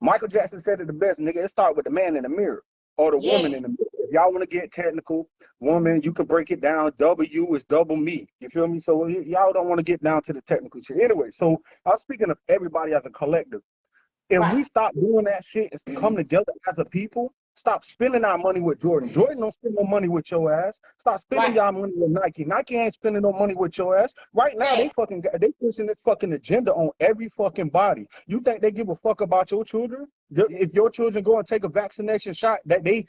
Michael Jackson said it the best, nigga. It start with the man in the mirror or the woman Yes. in the mirror. If y'all want to get technical, woman, you can break it down. W is double me. You feel me? So y'all don't want to get down to the technical shit. Anyway, so I'm speaking of everybody as a collective. If Right. we stop doing that shit and come together as a people, stop spending our money with Jordan. Jordan don't spend no money with your ass. Stop spending Right. y'all money with Nike. Nike ain't spending no money with your ass. Right now, Facts. they pushing this fucking agenda on every fucking body. You think they give a fuck about your children? If your children go and take a vaccination shot that they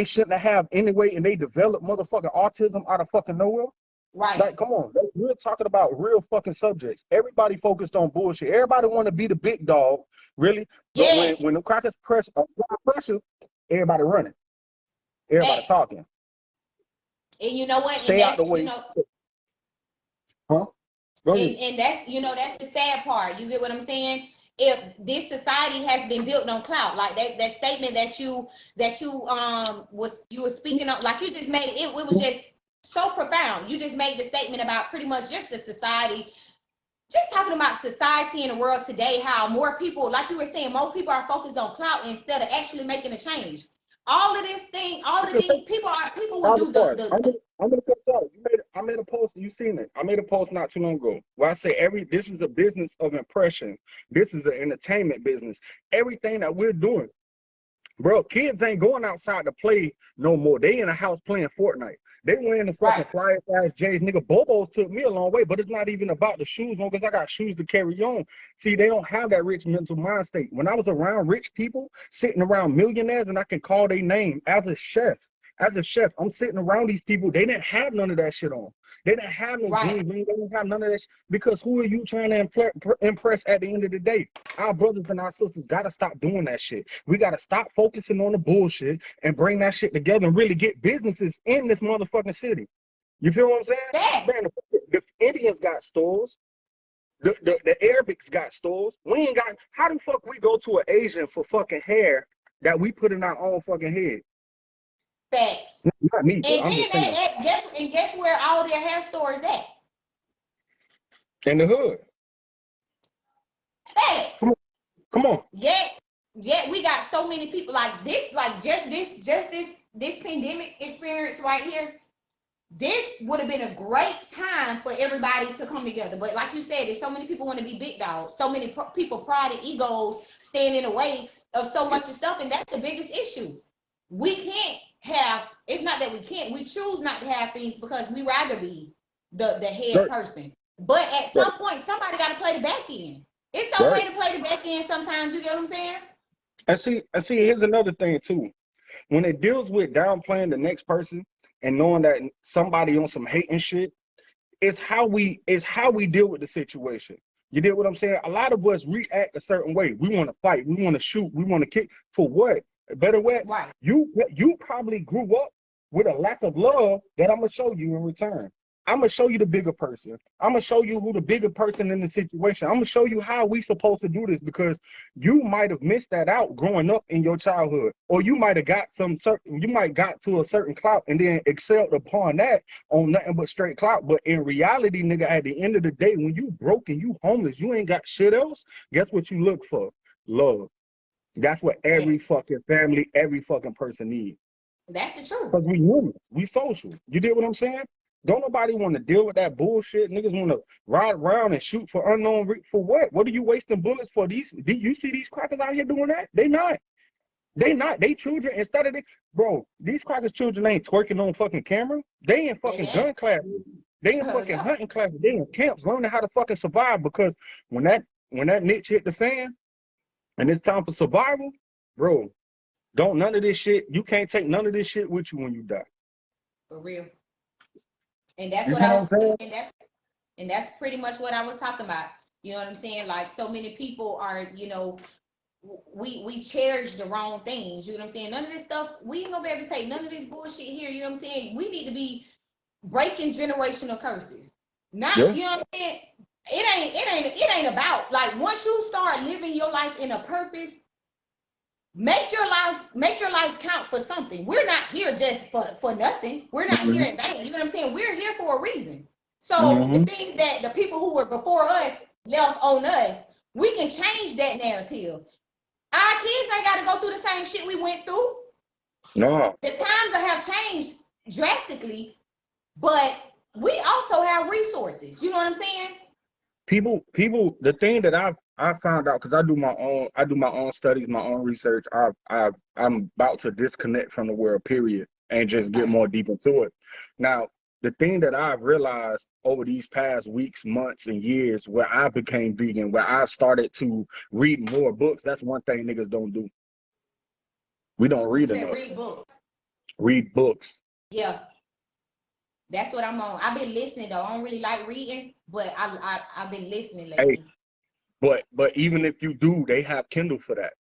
shouldn't have anyway, and they develop motherfucking autism out of fucking nowhere? Right. Like, come on, we're talking about real fucking subjects. Everybody focused on bullshit. Everybody want to be the big dog, really. But Yes. when the crackers apply pressure, everybody running, everybody Facts. talking. And you know what? And Stay out that's, the way. Huh? Go ahead. and that's, that's the sad part. You get what I'm saying? If this society has been built on clout, like that statement that you were speaking on, like you just made it was just so profound. You just made the statement about pretty much just the society, just talking about society in the world today, how more people, like you were saying, more people are focused on clout instead of actually making a change. All of these people will Other do part. the I'm gonna cut you off. I made a post. You seen it? I made a post not too long ago where I say this is a business of impression. This is an entertainment business. Everything that we're doing, bro. Kids ain't going outside to play no more. They in a house playing Fortnite. They wearing the fucking Right. fly ass J's. Nigga, Bobo's took me a long way, but it's not even about the shoes, long because I got shoes to carry on. See, they don't have that rich mental mind state. When I was around rich people, sitting around millionaires, and I can call their name as a chef. As a chef, I'm sitting around these people. They didn't have none of that shit on. They didn't have no Right. bling bling. They didn't have none of that because who are you trying to impress at the end of the day? Our brothers and our sisters got to stop doing that shit. We got to stop focusing on the bullshit and bring that shit together and really get businesses in this motherfucking city. You feel what I'm saying? That. Man, the Indians got stores. The Arabics got stores. We ain't got. How the fuck we go to an Asian for fucking hair that we put in our own fucking head? Facts. Not me, but And I'm then just saying. guess where all their hair stores at? In the hood. Facts. Come on. Yet we got so many people like this, this pandemic experience right here. This would have been a great time for everybody to come together. But like you said, there's so many people want to be big dogs. So many people, pride and egos stand in the way of so much of stuff. And that's the biggest issue. We can't have, it's not that we can't, we choose not to have things because we rather be the head person. But at some point, somebody got to play the back end. It's okay to play the back end sometimes, you get what I'm saying? I see, here's another thing too. When it deals with downplaying the next person and knowing that somebody on some hating shit, it's how we deal with the situation. You get what I'm saying? A lot of us react a certain way. We want to fight, we want to shoot, we want to kick. For what? Better what? Right. You probably grew up with a lack of love that I'm gonna show you in return. I'm gonna show you the bigger person. I'm gonna show you who the bigger person in the situation. I'm gonna show you how we supposed to do this because you might have missed that out growing up in your childhood, or you might have got to a certain clout and then excelled upon that on nothing but straight clout. But in reality, nigga, at the end of the day, when you broke and you homeless, you ain't got shit else. Guess what you look for? Love. That's what every fucking family, every fucking person needs. That's the truth. Because we human, we social. You get what I'm saying? Don't nobody want to deal with that bullshit. Niggas want to ride around and shoot for unknown for what? What are you wasting bullets for? Do you see these crackers out here doing that? They not. They children instead of bro. These crackers children ain't twerking on fucking camera. They in fucking gun classes. They in fucking hunting classes. They in camps learning how to fucking survive because when that niche hit the fan and it's time for survival, bro. Don't none of this shit. You can't take none of this shit with you when you die. For real. And that's you what see I what was I'm saying? and that's pretty much what I was talking about. You know what I'm saying? Like so many people are, we cherish the wrong things. You know what I'm saying? None of this stuff, we ain't gonna be able to take none of this bullshit here. You know what I'm saying? We need to be breaking generational curses. Not, you know what I'm saying? It ain't about like once you start living your life in a purpose, make your life count for something. We're not here just for nothing. We're not here in vain. You know what I'm saying? We're here for a reason. So the things that the people who were before us left on us, we can change that narrative. Our kids ain't got to go through the same shit we went through. No. The times have changed drastically, but we also have resources. You know what I'm saying? People. The thing that I found out because I do my own studies, my own research. I'm about to disconnect from the world, period, and just get more deep into it. Now, the thing that I've realized over these past weeks, months, and years, where I became vegan, where I've started to read more books. That's one thing niggas don't do. We don't read enough. Read books. Read books. Yeah. That's what I'm on. I've been listening though. I don't really like reading, but I've been listening lately. Hey, but even if you do, they have Kindle for that.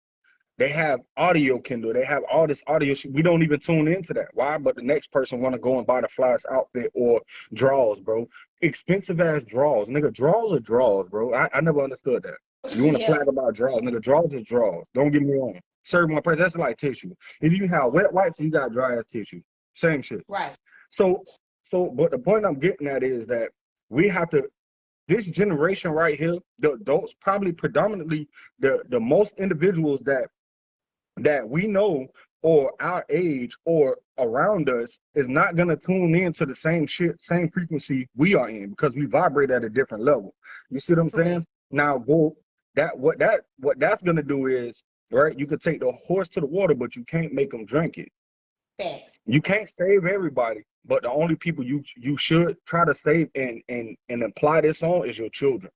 They have audio Kindle. They have all this audio shit. We don't even tune into that. Why? But the next person want to go and buy the flash outfit or draws, bro. Expensive ass draws. Nigga, draws are draws, bro. I never understood that. You want to flag about draws. Nigga, draws is draws. Don't get me wrong. Serve my place. That's like tissue. If you have wet wipes, you got dry ass tissue. Same shit. Right. So, but the point I'm getting at is that we have to, this generation right here, the adults, probably predominantly the most individuals that we know or our age or around us is not gonna tune in to the same shit, same frequency we are in because we vibrate at a different level. You see what I'm saying? Now what that's gonna do is, right, you could take the horse to the water, but you can't make them drink it. Facts. You can't save everybody, but the only people you should try to save and apply this on is your children.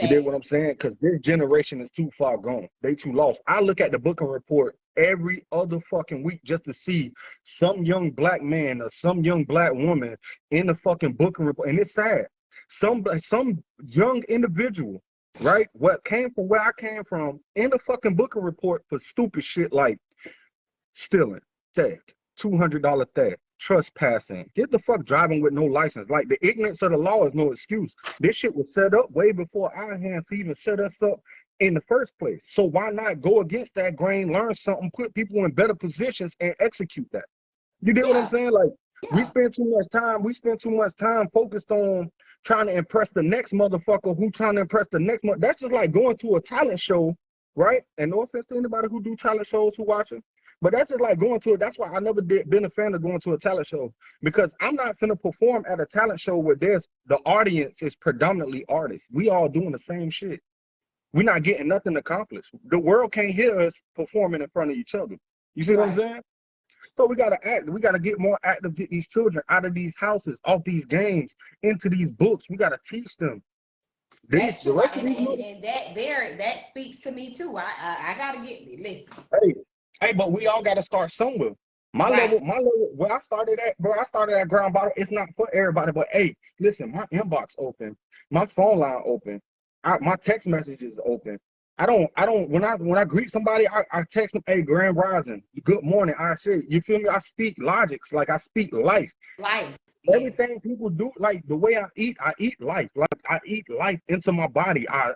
You did what Facts. I'm saying? Because this generation is too far gone. They too lost. I look at the booking report every other fucking week just to see some young black man or some young black woman in the fucking booking report, and it's sad. Some young individual, right? What came from where I came from in the fucking booking report for stupid shit like stealing, theft, $200 theft, trespassing. Get the fuck driving with no license. Like the ignorance of the law is no excuse. This shit was set up way before our hands even set us up in the first place. So why not go against that grain, learn something, put people in better positions and execute that? You get what I'm Yeah. saying? Like Yeah. we spend too much time focused on trying to impress the next motherfucker who trying to impress the next That's just like going to a talent show, right? And no offense to anybody who do talent shows who watching, but that's just like going to it. That's why I never been a fan of going to a talent show, because I'm not finna perform at a talent show where the audience is predominantly artists. We all doing the same shit. We're not getting nothing accomplished. The world can't hear us performing in front of each other. You see what I'm Right. saying? So we gotta act. We gotta get more active. Get these children out of these houses, off these games, into these books. We gotta teach them. That's The true. rest of And, these and mother. and that there that speaks to me too. I gotta get listen. Hey, hey, but we all gotta start somewhere. Right. My level, where I started at, bro. I started at ground bottom. It's not for everybody, but hey, listen, my inbox open, my phone line open, my text messages open. I don't. When I greet somebody, I text them, hey, Grand Rising, good morning. I say, you feel me? I speak logics, like I speak life. Life. Yes. Everything people do, like the way I eat life. Like I eat life into my body. I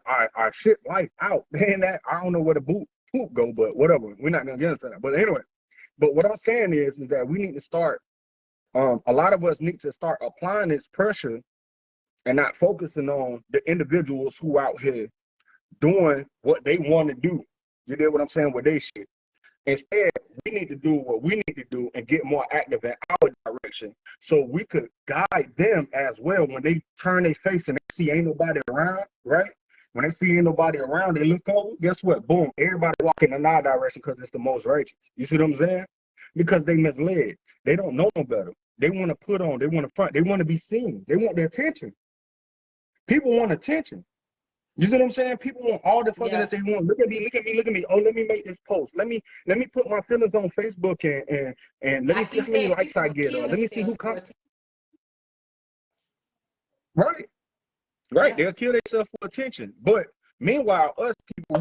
shit life out. Man, that I don't know where the poop go, but whatever. We're not gonna get into that. But anyway, but what I'm saying is that we need to start. A lot of us need to start applying this pressure and not focusing on the individuals who out here doing what they want to do. You get what I'm saying with they shit. Instead, we need to do what we need to do and get more active in our direction so we could guide them as well when they turn their face and they see ain't nobody around, right? When they see ain't nobody around, they look over, guess what? Boom, everybody walking in our direction because it's the most righteous. You see what I'm saying? Because they misled. They don't know no better. They want to put on, they want to front, they want to be seen. They want their attention. People want attention. You see what I'm saying? People want all the fucking Yeah. that they want. Look at me, look at me, look at me. Oh, let me make this post. Let me put my feelings on Facebook and let me Like see you how many said, likes people I will get, kill or let me see who themselves for comes. attention. Right, right. Yeah. They'll kill themselves for attention. But meanwhile, us people,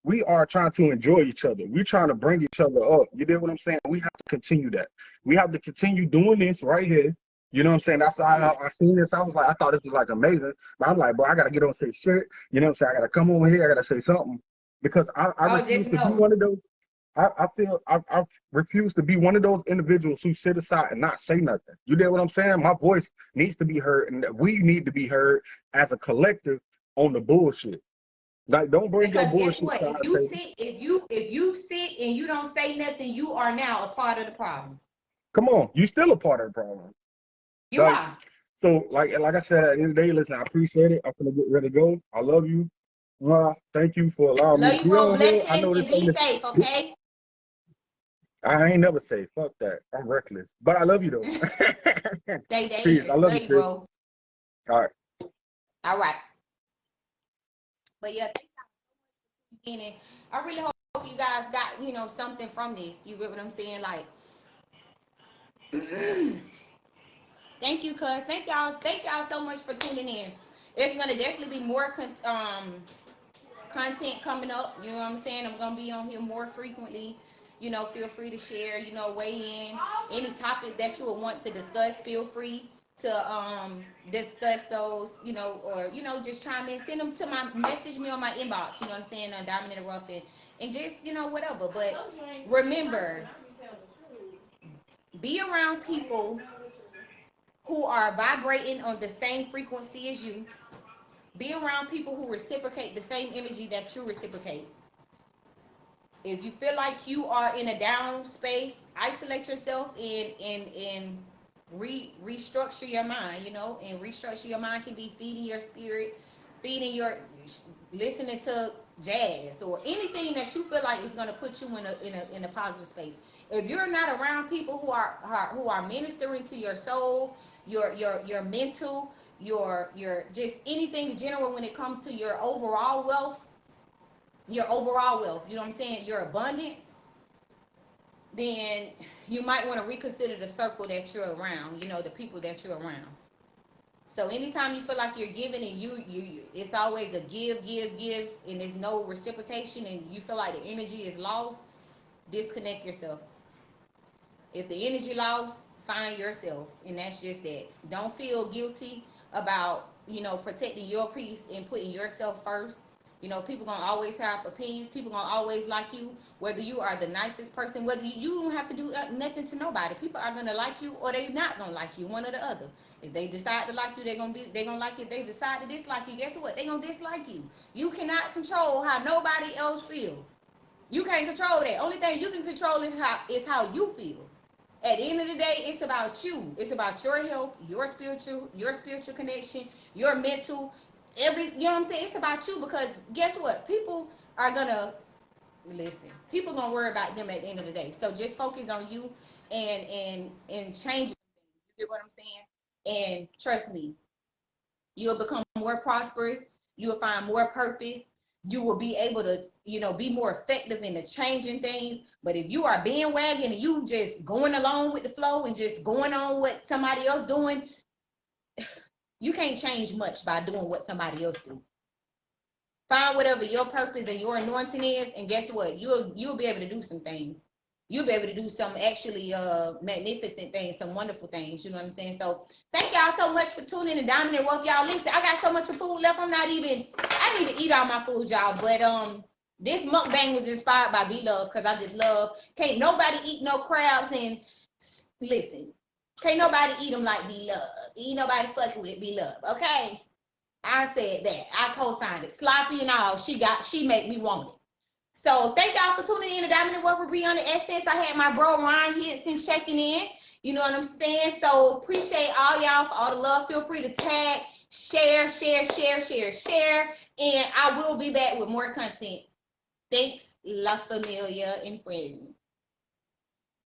we are trying to enjoy each other. We're trying to bring each other up. You get what I'm saying? We have to continue that. We have to continue doing this right here. You know what I'm saying? That's why I seen this. I was like, I thought this was like amazing. But I'm like, bro, I gotta get on and say shit. You know what I'm saying? I gotta come over here. I gotta say something because I Oh, just refuse to be know. one of those. I refuse to be one of those individuals who sit aside and not say nothing. You get what I'm saying? My voice needs to be heard, and we need to be heard as a collective on the bullshit. Like, don't bring your Because guess bullshit what? to If our you table. sit, if you sit and you don't say nothing, you are now a part of the problem. Come on, you still a part of the problem. You Like, are. so, like I said, at the end of the day, listen, I appreciate it. I'm gonna get ready to go. I love you. Thank you for allowing me Love to you be more on here. I blessings know and this be ain't. safe, okay? I ain't never say fuck that. I'm reckless, but I love you though. Stay Peace. I dangerous. love Love you, you, sis. bro. All right. All right. But yeah, thank you again. And I really hope you guys got, something from this. You get what I'm saying? Like, thank you, cuz. Thank y'all. Thank y'all so much for tuning in. It's gonna definitely be more content coming up. You know what I'm saying? I'm gonna be on here more frequently. Feel free to share. Weigh in any topics that you would want to discuss. Feel free to discuss those. Or just chime in. Send them to my message me on my inbox. You know what I'm saying? On Diamond in the Rough and just whatever. But remember, be around people who are vibrating on the same frequency as you. Be around people who reciprocate the same energy that you reciprocate. If you feel like you are in a down space, isolate yourself and restructure your mind. And restructure your mind can be feeding your spirit, feeding your listening to jazz or anything that you feel like is going to put you in a positive space. If you're not around people who are ministering to your soul, your mental, your just anything in general when it comes to your overall wealth, you know what I'm saying, your abundance, then you might want to reconsider the circle that you're around, you know, the people that you're around. So anytime you feel like you're giving and you it's always a give, and there's no reciprocation and you feel like the energy is lost, disconnect yourself. If the energy lost, find yourself, and that's just that. Don't feel guilty about, you know, protecting your peace and putting yourself first. You know, people gonna always have opinions. People gonna always like you, whether you are the nicest person, whether you don't have to do nothing to nobody. People are gonna like you, or they not gonna like you, one or the other. If they decide to like you, they gonna like you. If they decide to dislike you, guess what? They gonna dislike you. You cannot control how nobody else feel. You can't control that. Only thing you can control is how you feel. At the end of the day, it's about you. It's about your health, your spiritual connection, your mental, you know what I'm saying? It's about you, because guess what? People are gonna listen. People gonna worry about them at the end of the day. So just focus on you and change. You get what I'm saying? And trust me, you'll become more prosperous. You'll find more purpose. You will be able to, you know, be more effective in the changing things. But if you are bandwagon and you just going along with the flow and just going on what somebody else doing, you can't change much by doing what somebody else do. Find whatever your purpose and your anointing is, and guess what? You'll be able to do some things. You'll be able to do some actually magnificent things, some wonderful things. You know what I'm saying? So thank y'all so much for tuning in to Diamond and Wolf. Y'all listen, I got so much food left. I need to eat all my food, y'all. But this mukbang was inspired by B Love, because I just love. Can't nobody eat no crabs, and listen, can't nobody eat them like B Love. Ain't nobody fucking with B Love, okay? I said that. I co-signed it. Sloppy and all. She make me want it. So thank y'all for tuning in to Diamond and Wolf on the Essence. I had my bro Ryan Henson checking in. You know what I'm saying? So appreciate all y'all for all the love. Feel free to tag, share. And I will be back with more content. Thanks, La Familia and friends.